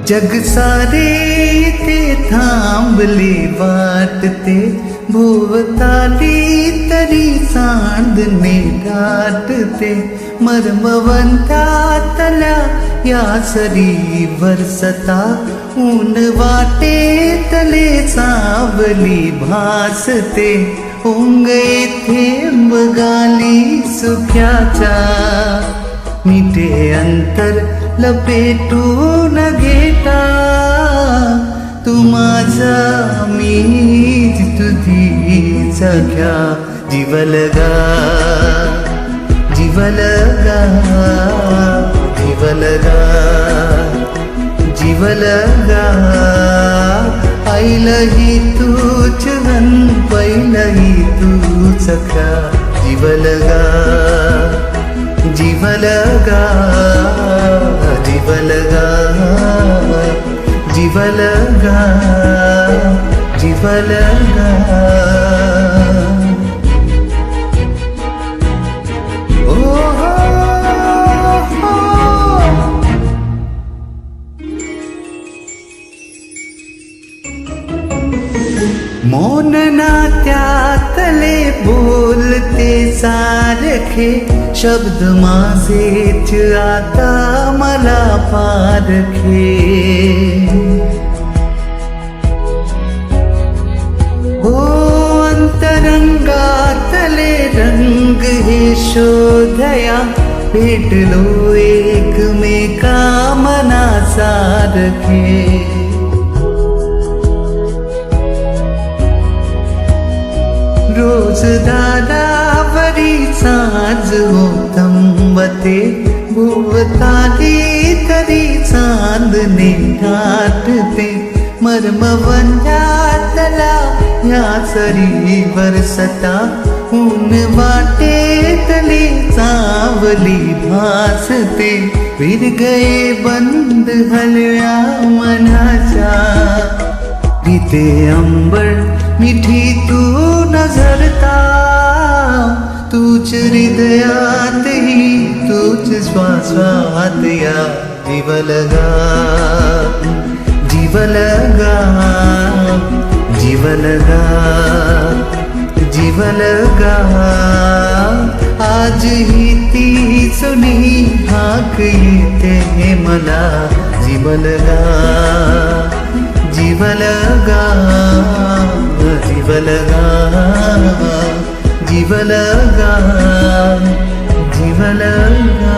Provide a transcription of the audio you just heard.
जग सारे ते थांबले वाटते, भोवताली तरी चांदणे दाटते. मर्मवंतातल्या या सरी वरसता, ऊन वाटे तले सावली भासते. ओंगे थेंब गाली सुख्याच्या, मिटे अंतर लपेटून घेता. तू माझा मीच तुझी सख्या, जीवलगा जीवलगा जीवलगा जीवलगा. आईलही तूच घन, पहिलही तू सख्या, जीवलगा जीवलगा जीवलगा जीवलगा जीवलगा. मौन नात्यातले बोलते सारखे, शब्द माझेच आता मला पारखे. हो अंतरंगातले रंग हे शोधया, भेटलो एकमेका मना सारखे. रोज दारावरी साज होतंबते, भोवताली तरी चांदणे दाटते. मर्मवंतातला या सरी वरसता, ऊन वाटे तले सावली भासते. विरगळे बंद हलव्या मनाच्या, भीते अंबर मिठी तू नजरता. तूच हृदयातही तूच श्वासात या, जीवलगा जीवलगा जीवलगा जीवलगा. आजही ती सुनी हाक येते मला, जीवलगा जीवलगा जीवलगा जीवलगा जीवलगा.